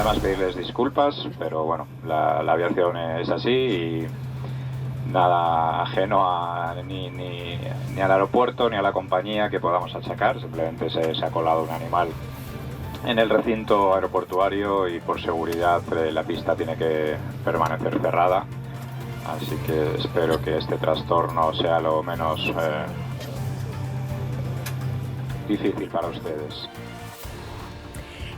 además pedirles disculpas, pero bueno, la aviación es así y nada ajeno ni al aeropuerto ni a la compañía que podamos achacar, simplemente se ha colado un animal en el recinto aeroportuario y por seguridad la pista tiene que permanecer cerrada, así que espero que este trastorno sea lo menos difícil para ustedes.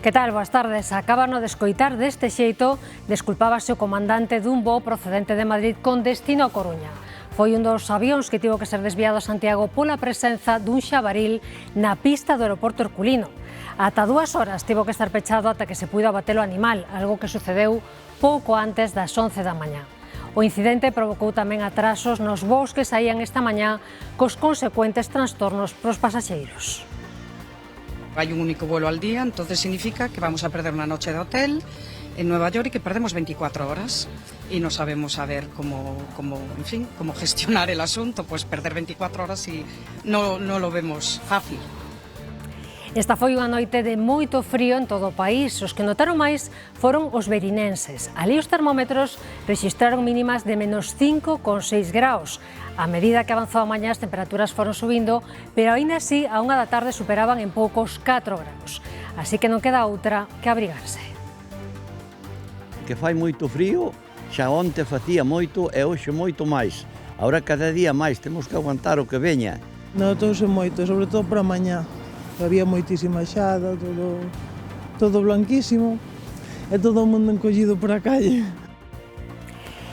Que tal? Boas tardes. Acabano de escoitar deste xeito, desculpábase o comandante dun voo procedente de Madrid con destino a Coruña. Foi un dos avións que tivo que ser desviado a Santiago pola presenza dun xabaril na pista do aeroporto herculino. Ata 2 horas tivo que estar pechado ata que se puido abater o animal, algo que sucedeu pouco antes das 11 da mañá. O incidente provocou tamén atrasos nos voos que saían esta mañá cos consecuentes trastornos pros pasaxeiros. Hay un único vuelo al día, entonces significa que vamos a perder una noche de hotel en Nueva York y que perdemos 24 horas y no sabemos cómo gestionar el asunto, pues perder 24 horas y no lo vemos fácil. Esta foi unha noite de moito frío en todo o país. Os que notaron máis foron os verinenses. Ali os termómetros rexistraron mínimas de menos 5,6 graus. A medida que avanzou a mañá as temperaturas foron subindo, pero aínda así a 1 da tarde superaban en poucos 4 graus. Así que non queda outra que abrigarse. Que fai moito frío, xa onte facía moito e hoxe moito máis. Agora cada día máis, temos que aguantar o que veña. Notouse moito, sobre todo para mañá. Había moitísima xada, todo blanquísimo e todo o mundo encollido por a calle.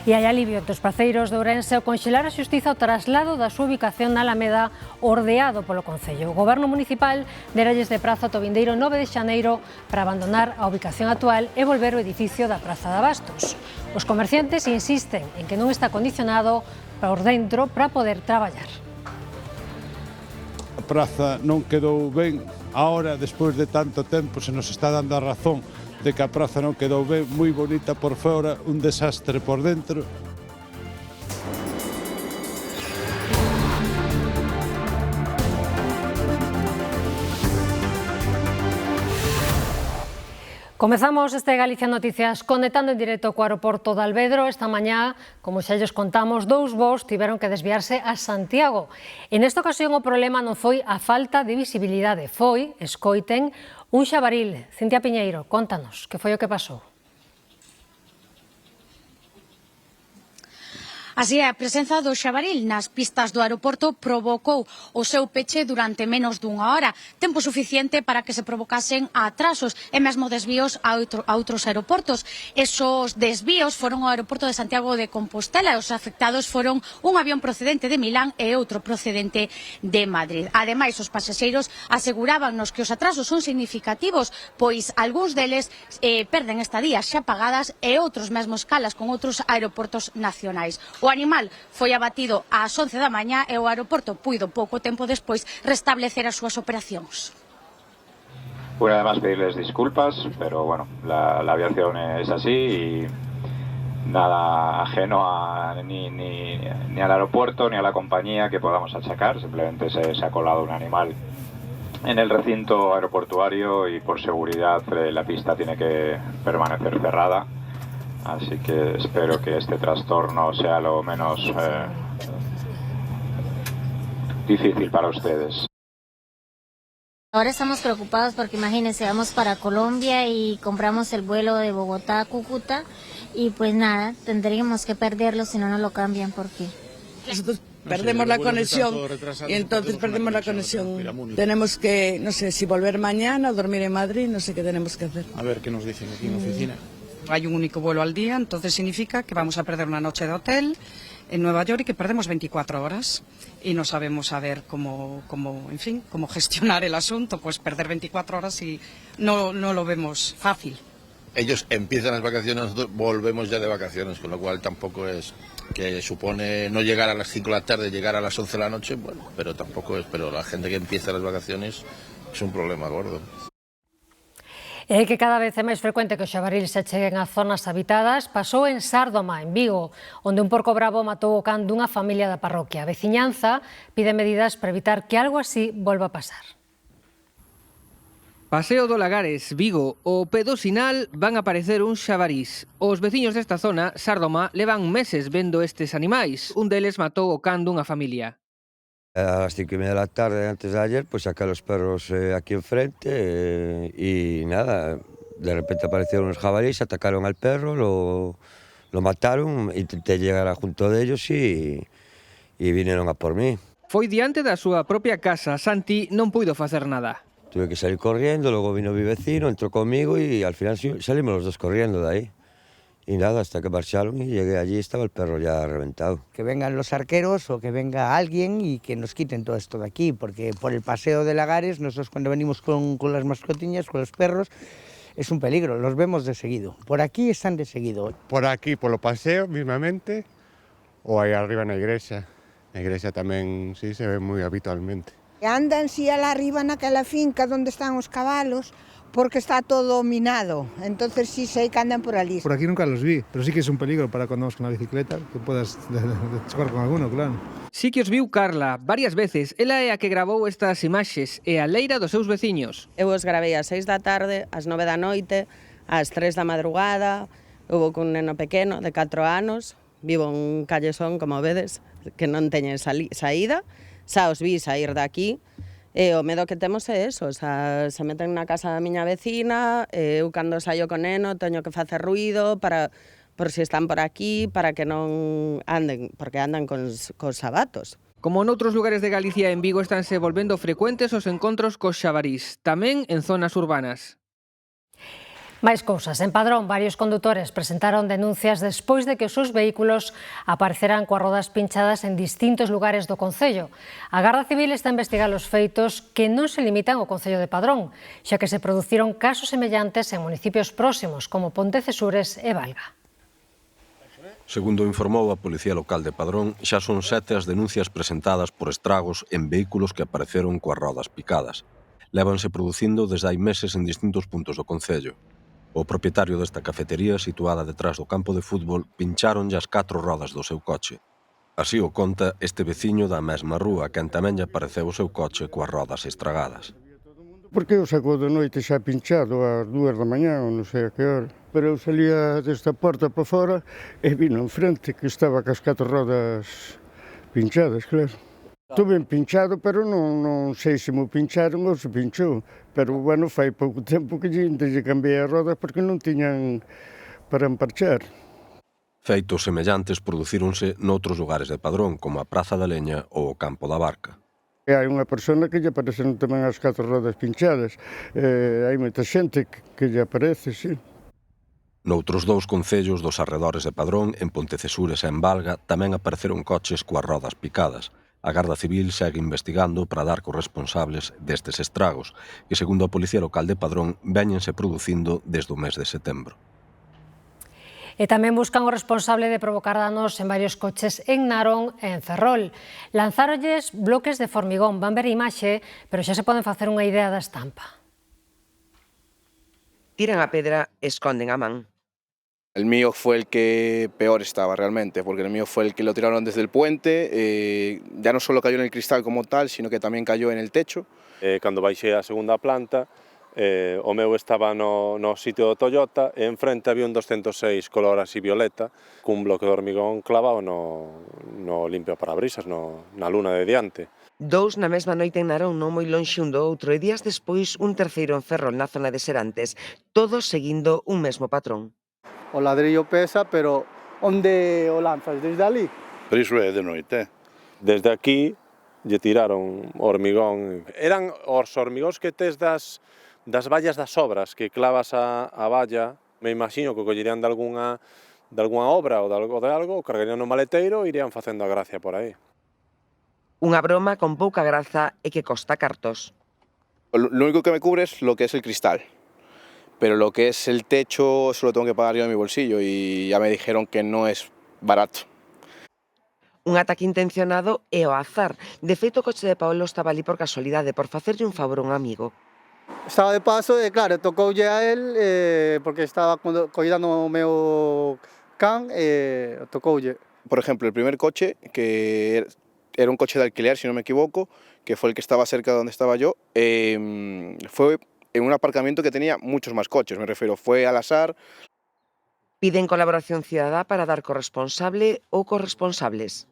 E hai alivio entre os praceiros de Ourense ao conxelar a xustiza o traslado da súa ubicación na Alameda ordeado polo Concello. O Goberno Municipal deralles de prazo ata o vindeiro 9 de xaneiro para abandonar a ubicación actual e volver o edificio da Praza de Abastos. Os comerciantes insisten en que non está condicionado por dentro para poder traballar. A praza non quedou ben, ahora, despois de tanto tempo, se nos está dando a razón de que a praza non quedou ben, moi bonita por fora, un desastre por dentro. Comezamos este Galicia Noticias conectando en directo co aeroporto de Alvedro. Esta mañá, como xa lles contamos, 2 voos tiveron que desviarse a Santiago. En esta ocasión o problema non foi a falta de visibilidade, foi, escoiten, un xabaril. Cintia Piñeiro, contanos, que foi o que pasou? Así é, a presenza do xabaril nas pistas do aeroporto provocou o seu peche durante menos dunha hora, tempo suficiente para que se provocasen atrasos e mesmo desvíos a outros aeroportos. Esos desvíos foron ao aeroporto de Santiago de Compostela e os afectados foron un avión procedente de Milán e outro procedente de Madrid. Ademais, os pasaxeiros asegurábanos que os atrasos son significativos, pois algúns deles perden estadías xa pagadas e outros mesmo escalas con outros aeroportos nacionais. O animal foi abatido ás 11 da mañá e o aeroporto puido pouco tempo despois restablecer as súas operacións. Bueno, además pedirles disculpas, pero bueno, la aviación es así y nada ajeno ni al aeropuerto ni a la compañía que podamos achacar, simplemente se ha colado un animal en el recinto aeroportuario y por seguridad la pista tiene que permanecer cerrada. Así que espero que este trastorno sea lo menos difícil para ustedes. Ahora estamos preocupados porque imagínense, vamos para Colombia y compramos el vuelo de Bogotá a Cúcuta y pues nada, tendríamos que perderlo si no nos lo cambian porque... Nosotros perdemos la conexión y entonces perdemos la conexión. Tenemos que, no sé, si volver mañana o dormir en Madrid, no sé qué tenemos que hacer. A ver qué nos dicen aquí en la oficina. Hay un único vuelo al día, entonces significa que vamos a perder una noche de hotel en Nueva York y que perdemos 24 horas y no sabemos cómo gestionar el asunto, pues perder 24 horas y no lo vemos fácil. Ellos empiezan las vacaciones, nosotros volvemos ya de vacaciones, con lo cual tampoco es que supone no llegar a las 5 de la tarde, llegar a las 11 de la noche, bueno, pero tampoco es, pero la gente que empieza las vacaciones es un problema gordo. É que cada vez é máis frecuente que os xabarils se cheguen a zonas habitadas. Pasou en Sárdoma, en Vigo, onde un porco bravo matou o can dunha familia da parroquia. A veciñanza pide medidas para evitar que algo así volva a pasar. Paseo do Lagares, Vigo, o pé do Sinal van a aparecer uns xabarís. Os veciños desta zona, Sardoma, levan meses vendo estes animais. Un deles matou o can dunha familia. A las 5:30 de la tarde, antes de ayer, pues saqué a los perros aquí enfrente y nada, de repente aparecieron unos jabalíes, atacaron al perro, lo mataron, intenté llegar a junto de ellos y vinieron a por mí. Foi diante da súa propia casa. Santi non puido facer nada. Tuve que salir corriendo, luego vino mi vecino, entró conmigo y al final salimos los dos corriendo de ahí. Y nada, hasta que marcharon y llegué allí, estaba el perro ya reventado. Que vengan los arqueros o que venga alguien y que nos quiten todo esto de aquí, porque por el paseo de Lagares, nosotros cuando venimos con las mascotiñas, con los perros, es un peligro, los vemos de seguido. Por aquí están de seguido. Por aquí, por lo paseo mismamente, o ahí arriba en la iglesia. Na iglesia tamén, sí, se ve moi habitualmente. Andan si alá arriba naquela finca onde están os cabalos, porque está todo minado, entonces sí sei que andan por ali. Por aquí nunca los vi, pero sí que es un peligro para cuando vamos con la bicicleta, que puedas chocar con alguno, claro. Sí que os viu Carla varias veces. Ela é a que gravou estas imaxes e a leira dos seus veciños. Eu os gravei ás 6 da tarde, ás 9 da noite, ás 3 da madrugada. Hubo cun neno pequeno de 4 anos, vivo en Callesón, como vedes, que non teñen saída. Xa os vi sair daqui, e o medo que temos é eso, xa, se meten na casa da miña vecina, eu cando saio con neno teño que facer ruido por si están por aquí, para que non anden, porque andan cos sabatos. Como noutros lugares de Galicia, en Vigo estánse volvendo frecuentes os encontros cos xabarís, tamén en zonas urbanas. Máis cousas. En Padrón, varios condutores presentaron denuncias despois de que os seus vehículos apareceran coas rodas pinchadas en distintos lugares do concello. A Garda Civil está a investigar os feitos que non se limitan ao concello de Padrón, xa que se produciron casos semellantes en municipios próximos, como Pontecesures e Valga. Segundo informou a Policía Local de Padrón, xa son 7 as denuncias presentadas por estragos en vehículos que apareceron coas rodas picadas. Lévanse producindo desde hai meses en distintos puntos do concello. O propietario desta cafetería, situada detrás do campo de fútbol, pincharonlle as 4 rodas do seu coche. Así o conta este veciño da mesma rúa, quen tamén lle apareceu o seu coche coas rodas estragadas. Porque eu saco de noite xa pinchado ás 2 da mañá, ou non sei a que hora. Pero eu salía desta porta para fora e vino enfrente que estaba cas 4 rodas pinchadas, claro. Estuve pinchado, pero non sei se me pincharon ou se pinchou. Pero, bueno, fai pouco tempo que lle cambiei as rodas porque non tiñan para emparchar. Feitos semellantes producíronse noutros lugares de Padrón, como a Praza da Leña ou o Campo da Barca. E hai unha persona que lle aparecen tamén as 4 rodas pinchadas. Hai moita xente que lle aparece, sí. Noutros 2 concellos dos arredores de Padrón, en Pontecesures e en Valga, tamén apareceron coches coas rodas picadas. A Garda Civil segue investigando para dar cos responsables destes estragos, que, segundo a Policía Local de Padrón, véñense producindo desde o mes de setembro. E tamén buscan o responsable de provocar danos en varios coches en Narón e en Ferrol. Lanzárolles bloques de formigón, van ver a imaxe, pero xa se poden facer unha idea da estampa. Tiran a pedra e esconden a man. El mío fue el que peor estaba realmente, porque el mío fue el que lo tiraron desde el puente, ya no solo cayó en el cristal como tal, sino que tamén cayó en el techo. Cando baixei a segunda planta, o meu estaba no sitio do Toyota e enfrente había un 206 color así violeta, cun bloque de hormigón clavado no limpio parabrisas, na luna de diante. 2 na mesma noite en Narón, non moi lonxe un do outro, e días despois un terceiro en Ferrol, na zona de Serantes, todos seguindo un mesmo patrón. O ladrillo pesa, pero onde o lanzas? Desde ali? Pero iso é de noite. Desde aquí lle tiraron hormigón. Eran os hormigóns que tes das vallas das obras, que clavas a valla. Me imagino que collerían de algunha obra ou de algo, cargarían no maleteiro e irían facendo a gracia por aí. Unha broma con pouca graza e que costa cartos. Lo único que me cubre es lo que es el cristal. Pero lo que es el techo, eso lo tengo que pagar yo de mi bolsillo y ya me dijeron que no es barato. Un ataque intencionado e ao azar. De feito, o coche de Paolo estaba ali por casualidade, por facerlle un favor a un amigo. Estaba de paso e, claro, tocoulle a él porque estaba coidando o meu can e tocoulle. Por ejemplo, el primer coche, que era un coche de alquiler, si no me equivoco, que fue el que estaba cerca de donde estaba yo, fue en un aparcamiento que tenía muchos más coches, me refiero, fue al azar. Piden colaboración cidadá para dar corresponsable ou corresponsables.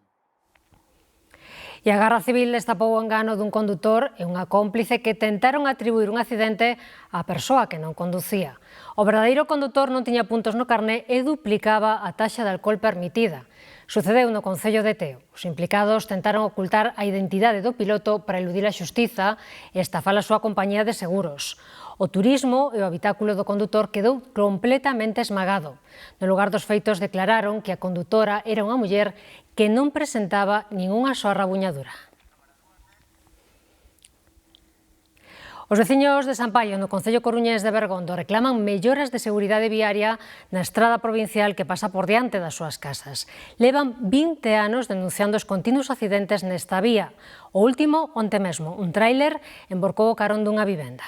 E a Garda Civil destapou o engano dun condutor e unha cómplice que tentaron atribuir un accidente á persoa que non conducía. O verdadeiro condutor non tiña puntos no carné e duplicaba a taxa de alcohol permitida. Sucedeu no Concello de Teo. Os implicados tentaron ocultar a identidade do piloto para eludir a xustiza e estafar a súa compañía de seguros. O turismo e o habitáculo do condutor quedou completamente esmagado. No lugar dos feitos declararon que a condutora era unha muller que non presentaba ningunha soa rabuñadura. Os veciños de San Paio, no Concello coruñés de Bergondo, reclaman melloras de seguridade viaria na estrada provincial que pasa por diante das súas casas. Levan 20 anos denunciando os continuos accidentes nesta vía. O último, onte mesmo, un tráiler emborcou o carón dunha vivenda.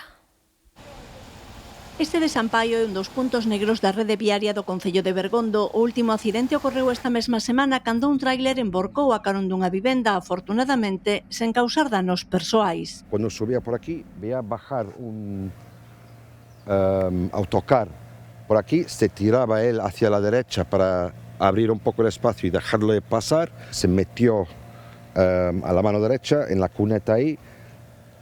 Este de San Paio é un dos puntos negros da rede viaria do Concello de Bergondo. O último accidente ocorreu esta mesma semana cando un tráiler emborcou a carón dunha vivenda, afortunadamente, sen causar danos persoais. Cuando subía por aquí, veía bajar un autocar por aquí, se tiraba él hacia la derecha para abrir un poco el espacio y dejarle pasar, se metió a la mano derecha en la cuneta ahí,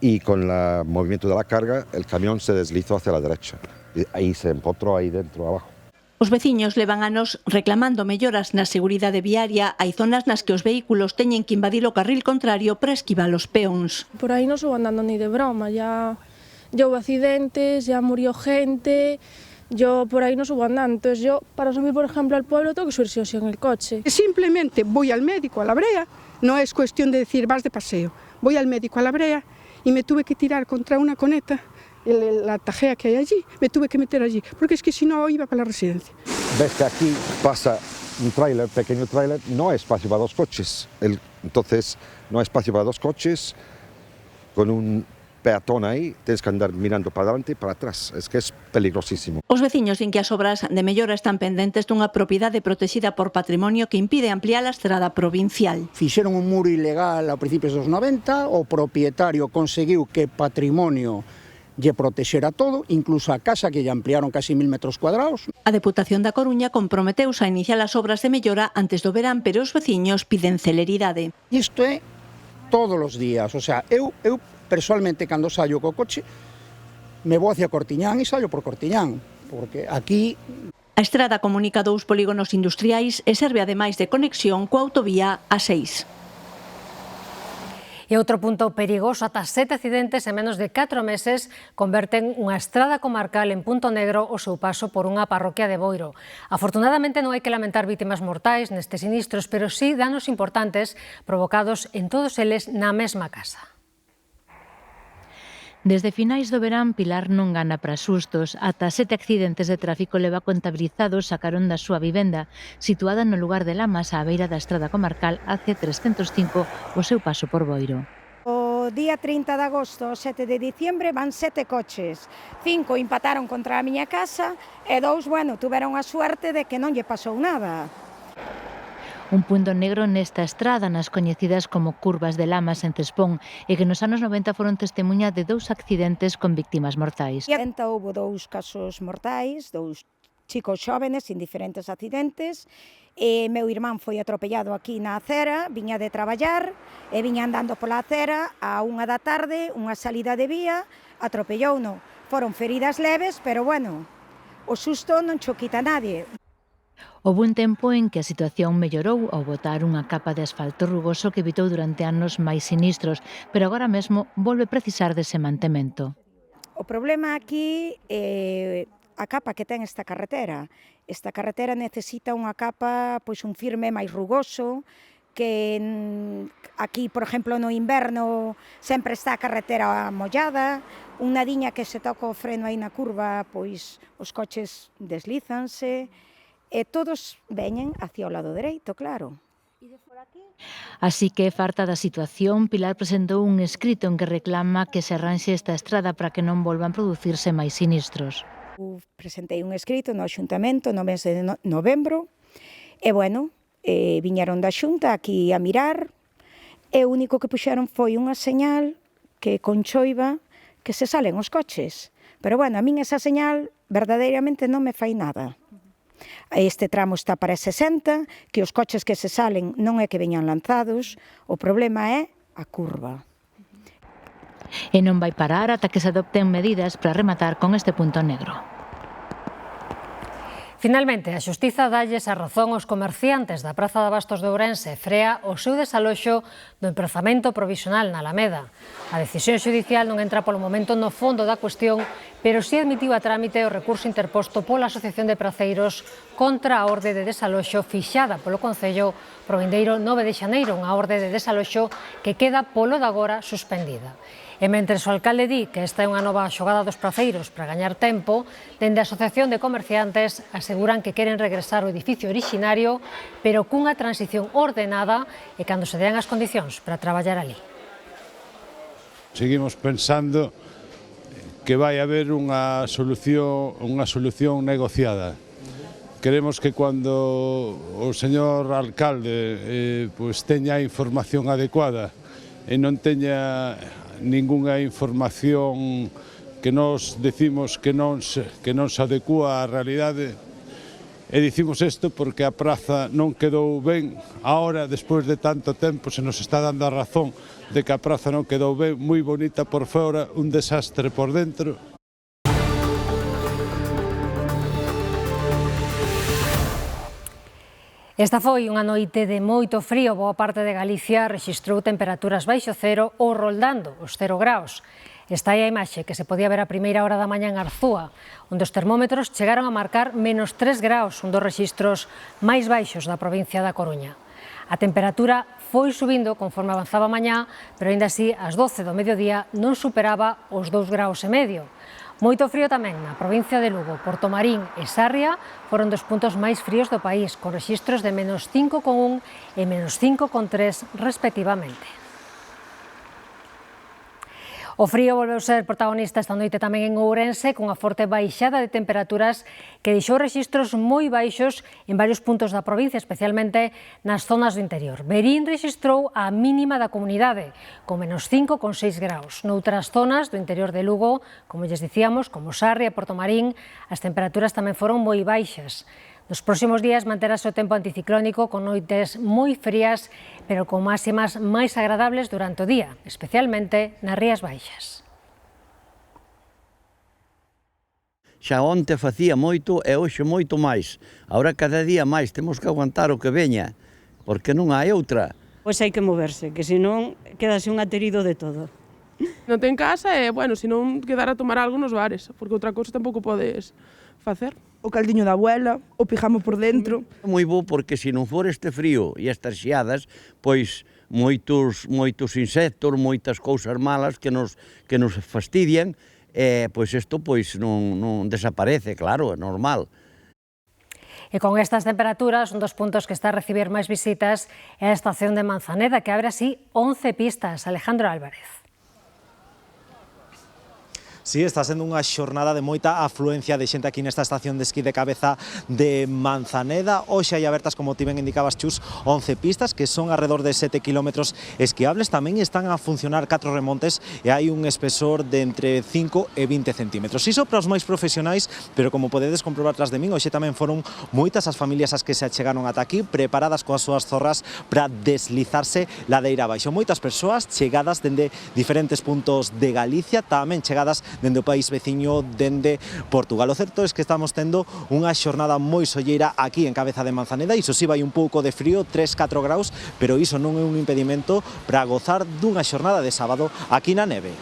y con el movimiento de la carga el camión se deslizó hacia la derecha y ahí se empotró ahí dentro, abajo. Os veciños levan anos reclamando melloras na seguridade viaria. Hai zonas nas que os vehículos teñen que invadir o carril contrario para esquivar os peóns. Por aí non subo andando ni de broma, ya hubo accidentes, ya murió gente, yo por ahí no subo andando. Entonces yo, para subir por ejemplo al pueblo, tengo que subir sí o sí en el coche. Simplemente voy al médico a la brea, no es cuestión de decir vas de paseo, voy al médico a la brea y me tuve que tirar contra una coneta, la tajea que hay allí, me tuve que meter allí, porque es que si no iba para la residencia. Ves que aquí pasa un tráiler, pequeño tráiler, no hay espacio para dos coches, entonces no hay espacio para dos coches, con un peatón aí, tens que andar mirando para adelante e para atrás, es que es peligrosísimo. Os veciños din que as obras de mellora están pendentes dunha propiedade protexida por patrimonio que impide ampliar a estrada provincial. Fixeron un muro ilegal a principios dos 90, o propietario conseguiu que patrimonio lle protexera todo, incluso a casa que lle ampliaron casi 1000 metros cuadrados. A Deputación da Coruña comprometeuse a iniciar as obras de mellora antes do verán, pero os veciños piden celeridade. Isto é todos os días, o sea, eu personalmente, cando saio co coche, me vou hacia Cortiñán e saio por Cortiñán, porque aquí... A estrada comunica dous polígonos industriais e serve ademais de conexión coa autovía A6. E outro punto perigoso, ata 7 accidentes en menos de 4 meses converten unha estrada comarcal en punto negro o seu paso por unha parroquia de Boiro. Afortunadamente non hai que lamentar vítimas mortais nestes sinistros, pero sí danos importantes provocados en todos eles na mesma casa. Desde finais do verán, Pilar non gana para sustos. Ata 7 accidentes de tráfico leva contabilizados sacaron da súa vivenda, situada no lugar de Lamas, á beira da estrada comarcal AC305, o seu paso por Boiro. O día 30 de agosto, 7 de diciembre, van 7 coches. 5 empataron contra a miña casa e 2, tuveron a suerte de que non lle pasou nada. Un punto negro nesta estrada, nas coñecidas como curvas de Lamas en Cespón, e que nos anos 90 foron testemunha de 2 accidentes con víctimas mortais. Houbo 2 casos mortais, 2 chicos xóvenes en diferentes accidentes, e meu irmán foi atropellado aquí na acera, viña de traballar, e viña andando pola acera, a 1 da tarde, unha salida de vía, atropellouno. Foron feridas leves, pero o susto non cho quita nadie. Houbo un tempo en que a situación mellorou ao botar unha capa de asfalto rugoso que evitou durante anos máis sinistros, pero agora mesmo volve precisar dese mantemento. O problema aquí é a capa que ten esta carretera. Esta carretera necesita unha capa, un firme máis rugoso, que aquí, por exemplo, no inverno sempre está a carretera mollada, unha diña que se toca o freno aí na curva, os coches deslízanse, e todos veñen hacia o lado dereito, claro. Así que, farta da situación, Pilar presentou un escrito en que reclama que se arranxe esta estrada para que non volvan producirse máis sinistros. Presentei un escrito no Axuntamento no mes de novembro e, viñeron da Xunta aquí a mirar e o único que puxeron foi unha señal que con choiva que se salen os coches. Pero bueno, a min esa señal verdadeiramente non me fai nada. Este tramo está para 60, que os coches que se salen non é que veñan lanzados, o problema é a curva. E non vai parar ata que se adopten medidas para rematar con este punto negro. Finalmente, a Xustiza dalles a razón aos comerciantes da Praza de Abastos de Ourense e frea o seu desaloxo do emprazamento provisional na Alameda. A decisión xudicial non entra polo momento no fondo da cuestión, pero si admitiu a trámite o recurso interposto pola Asociación de Praceiros contra a orde de desaloxo fixada polo Concello pro vindeiro 9 de xaneiro, unha orde de desaloxo que queda polo de agora suspendida. E mentres o alcalde di que esta é unha nova xogada dos praceiros para gañar tempo, dende a Asociación de Comerciantes aseguran que queren regresar ao edificio orixinario, pero cunha transición ordenada e cando se dean as condicións para traballar ali. Seguimos pensando que vai haber unha solución negociada. Queremos que cando o señor alcalde teña a información adecuada e non teña ningunha información que nos decimos que non se adecúa á realidade, e dicimos isto porque a praza non quedou ben. Ahora, despois de tanto tempo, se nos está dando a razón de que a praza non quedou ben, moi bonita por fora, un desastre por dentro. Esta foi unha noite de moito frío. Boa parte de Galicia rexistrou temperaturas baixo cero ou roldando os 0 graus. Esta é a imaxe que se podía ver a primeira hora da mañá en Arzúa, onde os termómetros chegaron a marcar menos 3 graus, un dos rexistros máis baixos da provincia da Coruña. A temperatura foi subindo conforme avanzaba a mañá, pero aínda así, ás 12 do mediodía non superaba os 2,5 graus. Moito frío tamén na provincia de Lugo. Portomarín e Sarria foron dos puntos máis fríos do país, con rexistros de menos 5,1 e menos 5,3 respectivamente. O frío volveu ser protagonista esta noite tamén en Ourense, cunha forte baixada de temperaturas que deixou rexistros moi baixos en varios puntos da provincia, especialmente nas zonas do interior. Verín rexistrou a mínima da comunidade, con menos 5,6 graus. Noutras zonas do interior de Lugo, como lles dicíamos, como Sarria e Portomarín, as temperaturas tamén foron moi baixas. Nos próximos días manterase o tempo anticiclónico con noites moi frías, pero con máximas máis agradables durante o día, especialmente nas Rías Baixas. Xa onte facía moito e hoxe moito máis. Agora cada día máis temos que aguantar o que veña, porque non hai outra. Pois hai que moverse, que senón quedase un aterido de todo. Non ten casa e, bueno, senón quedar a tomar algo nos bares, porque outra cousa tampouco podes facer. O caldiño da abuela, o pijama por dentro. Moi bo porque se non for este frío e estas xeadas, pois moitos insectos, moitas cousas malas que nos fastidian, pois isto pois non desaparece, claro, é normal. E con estas temperaturas, un dos puntos que está a recibir máis visitas é a estación de Manzaneda, que abre así 11 pistas. Alejandro Álvarez. Sí, está sendo unha xornada de moita afluencia de xente aquí nesta estación de esquí de Cabeza de Manzaneda. Hoxe hai abertas, como ti ben indicabas, Chus, 11 pistas, que son alrededor de 7 kilómetros esquiables. Tamén están a funcionar 4 remontes e hai un espesor de entre 5 e 20 centímetros. Iso para os máis profesionais, pero como podedes comprobar tras de min, hoxe tamén foron moitas as familias as que se achegaron ata aquí, preparadas coas súas zorras para deslizarse ladeira abaixo. Moitas persoas chegadas dende diferentes puntos de Galicia, tamén chegadas dende o país veciño, dende Portugal. O certo é que estamos tendo unha xornada moi solleira aquí en Cabeza de Manzaneda. Iso si vai un pouco de frío, 3-4 graus, pero iso non é un impedimento para gozar dunha xornada de sábado aquí na neve.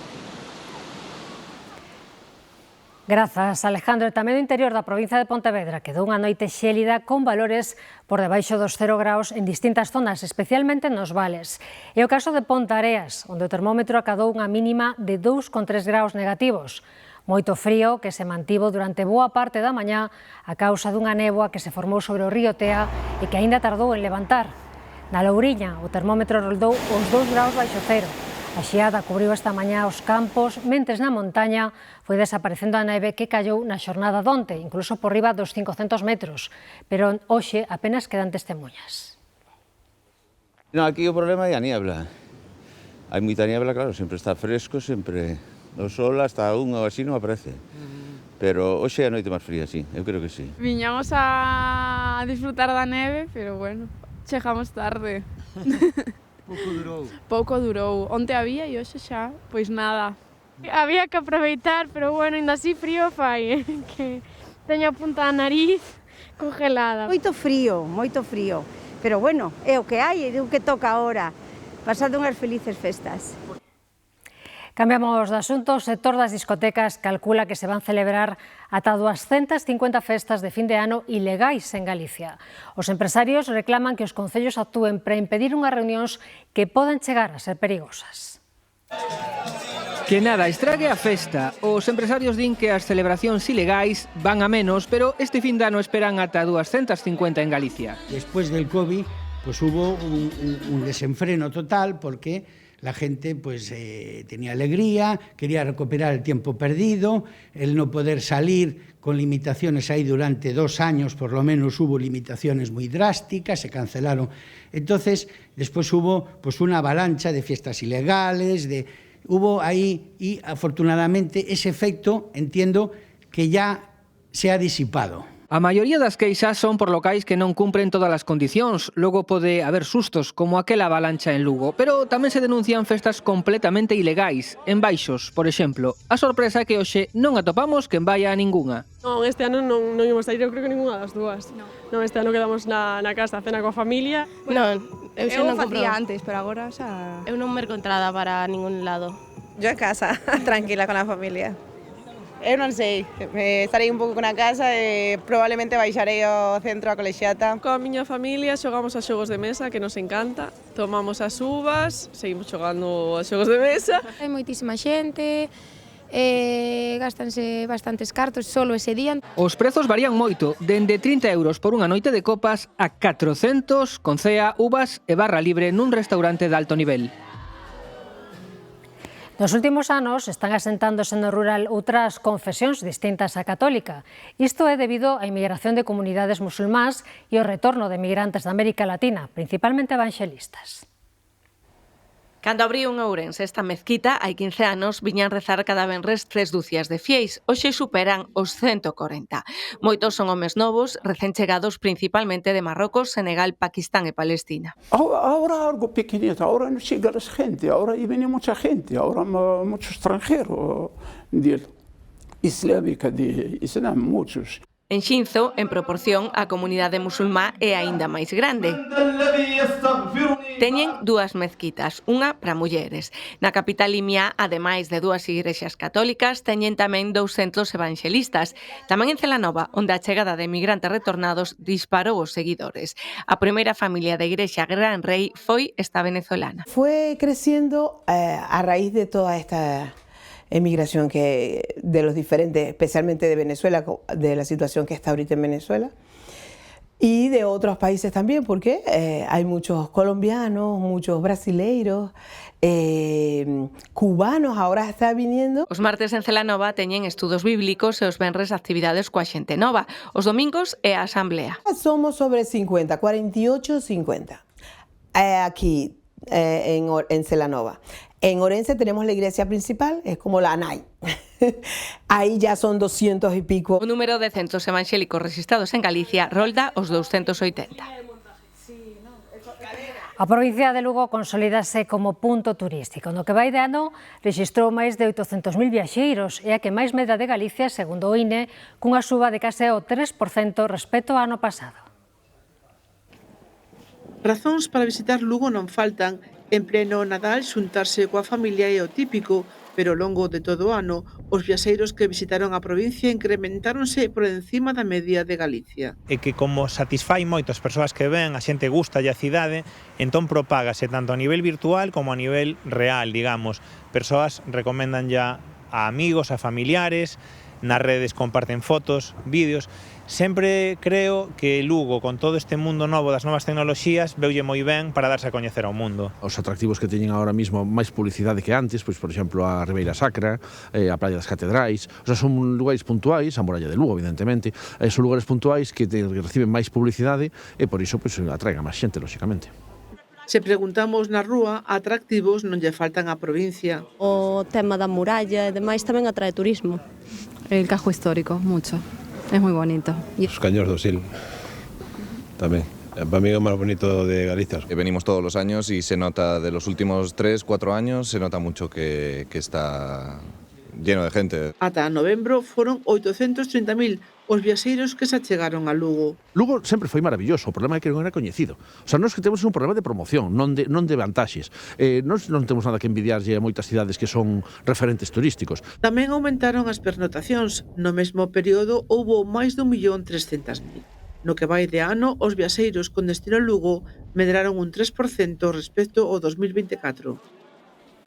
Grazas, Alejandro. Tamén o interior da provincia de Pontevedra quedou unha noite xélida con valores por debaixo dos 0 graus en distintas zonas, especialmente nos vales. É o caso de Pontareas, onde o termómetro acadou unha mínima de 2,3 graus negativos. Moito frío que se mantivo durante boa parte da mañá a causa dunha néboa que se formou sobre o río Tea e que aínda tardou en levantar. Na Louriña, o termómetro roldou os 2 graus baixo cero. A xeada cubriu esta mañá os campos, mentres na montaña foi desaparecendo a neve que callou na xornada donte, incluso por riba dos 500 metros, pero hoxe apenas quedan testemunhas. No, aquí o problema é a niebla. Hai moita niebla, claro, sempre está fresco, sempre O sol hasta un ou así non aparece. Pero hoxe é a noite máis fría, sí, eu creo que sí. Viñamos a disfrutar da neve, pero bueno, chegamos tarde. Pouco durou. Onte había e hoxe xa, pois nada. Había que aproveitar, pero bueno, ainda así frío fai, que teño a punta da nariz congelada. Moito frío, pero bueno, é o que hai, é o que toca agora. Pasad unhas felices festas. Cambiamos de asunto. O sector das discotecas calcula que se van celebrar ata 250 festas de fin de ano ilegais en Galicia. Os empresarios reclaman que os concellos actúen para impedir unhas reunións que poden chegar a ser perigosas. Que nada estrague a festa. Os empresarios din que as celebracións ilegais van a menos, pero este fin de ano esperan ata 250 en Galicia. Después del COVID, pues hubo un desenfreno total porque la gente pues tenía alegría, quería recuperar el tiempo perdido, el no poder salir con limitaciones ahí durante 2 años, por lo menos hubo limitaciones muy drásticas, se cancelaron. Entonces, después hubo pues una avalancha de fiestas ilegales, hubo ahí, y afortunadamente ese efecto entiendo que ya se ha disipado. A maioría das queixas son por locais que non cumpren todas as condicións. Logo pode haber sustos, como aquela avalancha en Lugo. Pero tamén se denuncian festas completamente ilegais. En Baixos, por exemplo. A sorpresa é que hoxe non atopamos quen vaya a ningunha. Non, este ano non ímos a ir, eu creo que ninguna das dúas. Non, este ano quedamos na casa a cena coa familia. Non, eu non facía antes, pero agora xa... Eu non merco entrada para ningún lado. Yo en casa, tranquila con a familia. Eu non sei, estarei un pouco na casa e probablemente baixarei ao centro a colexiata. Coa miña familia xogamos a xogos de mesa, que nos encanta. Tomamos as uvas, seguimos xogando a xogos de mesa. Hai moitísima xente, gastanse bastantes cartos solo ese día. Os prezos varían moito, dende 30 euros por unha noite de copas a 400 con cea, uvas e barra libre nun restaurante de alto nivel. Nos últimos anos están asentándose no rural outras confesións distintas á católica. Isto é debido á inmigración de comunidades musulmás e ao retorno de migrantes da América Latina, principalmente evanxelistas. Cando abriu en Ourense esta mezquita, hai 15 anos, viñan rezar cada venres 3 dúcias de fieis. Hoxe superan os 140. Moitos son homes novos, recén chegados principalmente de Marrocos, Senegal, Pakistán e Palestina. Ahora algo pequeñito, ahora no llega la gente, ahora viene mucha gente, ahora mucho extranjero islámica de Islam, muchos. En Xinzo, en proporción, a comunidade musulmá é aínda máis grande. Teñen 2 mezquitas, unha para mulleres. Na capital limia, ademais de 2 igrexas católicas, teñen tamén 2 centros evanxelistas. Tamén en Celanova, onde a chegada de migrantes retornados disparou os seguidores. A primeira familia da igrexa Gran Rey foi esta venezolana. Fue creciendo a raíz de toda esta emigración que de los diferentes, especialmente de Venezuela, de la situación que está ahorita en Venezuela, y de otros países también, porque hay muchos colombianos, muchos brasileiros, cubanos, ahora está viniendo. Os martes en Celanova teñen estudos bíblicos e os venres actividades coa xente nova. Os domingos é a asamblea. Somos sobre 50, 48, 50, aquí en Celanova. En Orense tenemos la iglesia principal, es como la ANAI. Ahí ya son 200 y pico. O número de centros evangélicos registrados en Galicia rolda os 280. A provincia de Lugo consolídase como punto turístico. No que vai de ano, rexistrou máis de 800.000 viaxeiros e a que máis medra de Galicia, segundo o INE, cunha suba de case o 3% respecto ao ano pasado. Razóns para visitar Lugo non faltan. En pleno Nadal, xuntarse coa familia é o típico, pero ao longo de todo o ano, os viaxeiros que visitaron a provincia incrementáronse por encima da media de Galicia. E que como satisfai moitas persoas que ven, a xente gusta a cidade, entón propágase tanto a nivel virtual como a nivel real, digamos. Persoas recomendan ya a amigos, a familiares, nas redes comparten fotos, vídeos. Sempre creo que Lugo, con todo este mundo novo das novas tecnoloxías, veulle moi ben para darse a coñecer ao mundo. Os atractivos que teñen agora mismo máis publicidade que antes, pois por exemplo a Ribeira Sacra, a Praia das Catedrais, o sea, son lugares puntuais, a Muralla de Lugo, evidentemente, son lugares puntuais que reciben máis publicidade e por iso pois atraiga máis xente, lóxicamente. Se preguntamos na rúa, atractivos non lle faltan á provincia. O tema da muralla e demais tamén atrae turismo. El casco histórico, mucho. Es muy bonito. Os Caños do Sil, tamén. Para mí es más bonito de Galicia. Venimos todos los años y se nota, de los últimos 3-4 años, se nota mucho que está lleno de gente. Ata novembro foron 830.000 os viaxeiros que se achegaron a Lugo. Lugo sempre foi maravilloso, o problema é que non era coñecido. O sea, nós que temos un problema de promoción, non de vantaxes. Nós non temos nada que envidiarlle a moitas cidades que son referentes turísticos. Tamén aumentaron as pernotacións. No mesmo período houbo máis de 1.300.000. No que vai de ano, os viaxeiros con destino a Lugo medraron un 3% respecto ao 2024.